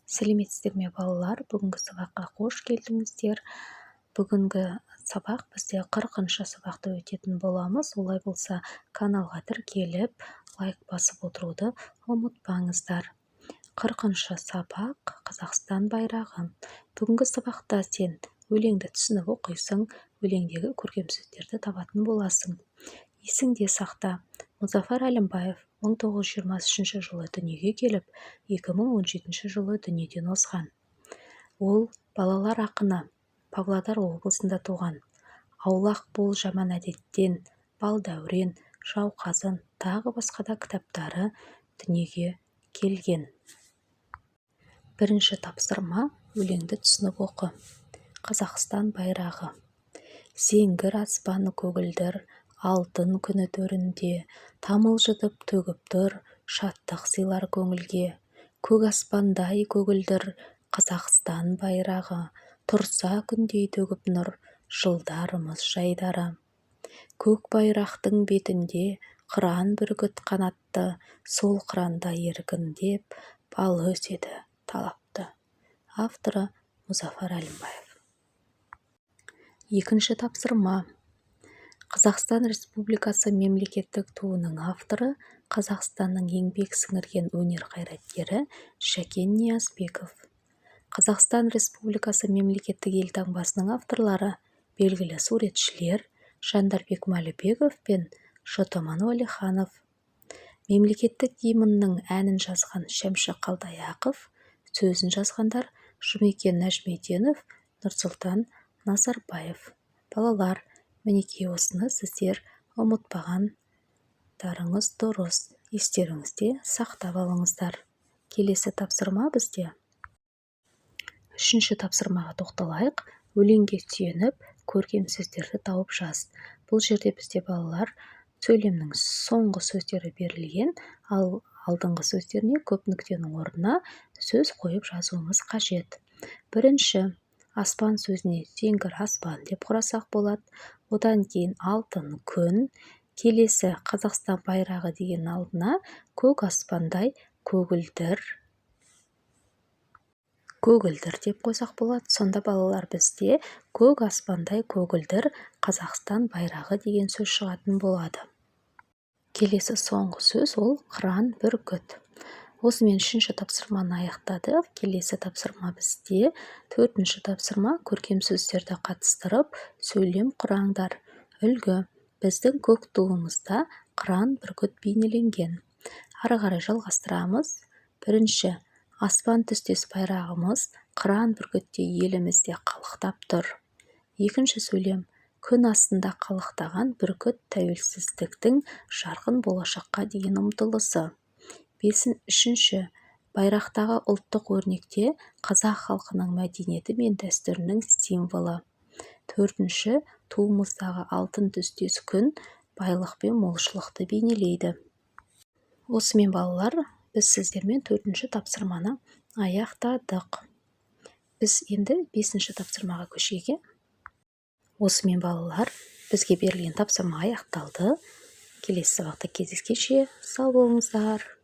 Сәлеметсіздер ме балалар? Бүгінгі сабаққа қош келдіңіздер. Бүгінгі сабақ бізде 40-шы сабақты өтетін боламыз. Олай болса, каналға тіркеліп, лайк басып отыруды ұмытпаңыздар. 40-шы сабақ Қазақстан байрағы. Бүгінгі сабақта сен өлеңді түсініп оқисың, өлеңдегі көркем сөздерді табатын боласың. Есіңде сақта, Мұзафар Әлімбаев 1923 жылы дүниеге келіп, 2017 жылы дүниеден озған. Ол балалар ақыны, Павлодар облысында туған. Аулақ бол жаман әдеттен, бал дәурен, жауқазын, тағы басқа да кітаптары дүниеге келген. Бірінші тапсырма: өлеңді түсініп оқы. Қазақстан байрағы. Зеңгір аспаны көгілдір, алтын күні төрінде, тамылжытып төгіп тұр, шаттық сыйлар көңілге. Көк аспандай көгілдір, Қазақстан байрағы, тұрса күндей төгіп нұр, жылдарымыз жайдары. Көк байрақтың бетінде қыран бүркіт қанатты, сол қыранда еркіндеп, балы өседі талапты. Авторы Мұзафар Әлімбаев. Екінші тапсырма: Қазақстан Республикасы мемлекеттік туының авторы, Қазақстанның еңбек сіңірген өнер қайраткері Шәкен Ниязбеков. Қазақстан Республикасы мемлекеттік елтаңбасының авторлары белгілі суретшілер Жандарбек Мәлібеков пен Шотоман Уәлиханов. Мемлекеттік гимннің әнін жазған Шәмші Қалдаяқов, сөзін жазғандар Жұмекен Нәжмеденов, Нұрсұлтан Назарбаев. Балалар, мінекей осыны сіздер ұмытпағандарыңыз дұрыс. Естеріңізде сақтап алыңыздар. Келесі тапсырма бізде. Үшінші тапсырмаға тоқталайық. Өлеңге сүйеніп, көркем сөздерді тауып жаз. Бұл жерде бізде балалар сөйлемнің соңғы сөздері берілген, ал алдыңғы сөздеріне көп нүктенің орнына сөз қойып жазуымыз қажет. Бірінші, аспан сөзіне зеңгір аспан деп құрасақ болады. Одан кейін алтын күн. Келесі Қазақстан байрағы деген алдына көк аспандай көгілдір деп қойсақ болады. Сонда балалар бізде көк аспандай көгілдір Қазақстан байрағы деген сөз шығатын болады. Келесі соңғы сөз ол қыран бүркіт. Осымен үшінші тапсырманы аяқтадық. Келесі тапсырма бізде төртінші тапсырма: көркем сөздерді қатыстырып сөйлем құраңдар. Үлгі: біздің көк туымызда қыран бүркіт бейнеленген. Ары қарай жалғастырамыз. Бірінші, аспан түстес байрағымыз қыран бүркіттей елімізде қалықтап тұр. Екінші сөйлем: күн астында қалықтаған бүркіт тәуелсіздіктің жарқын болашаққа деген ұмтылысы. Үшінші, байрақтағы ұлттық өрнекте қазақ халқының мәдениеті мен дәстүрінің символы. Төртінші, туымыздағы алтын түстес күн байлық пен молшылықты бейнелейді. Осымен балалар, біз сіздермен төртінші тапсырманы аяқтадық. Біз енді бесінші тапсырмаға көшейік. Осымен балалар, бізге берілген тапсырма аяқталды. Келесі сабақта кездескенше сау болыңыздар.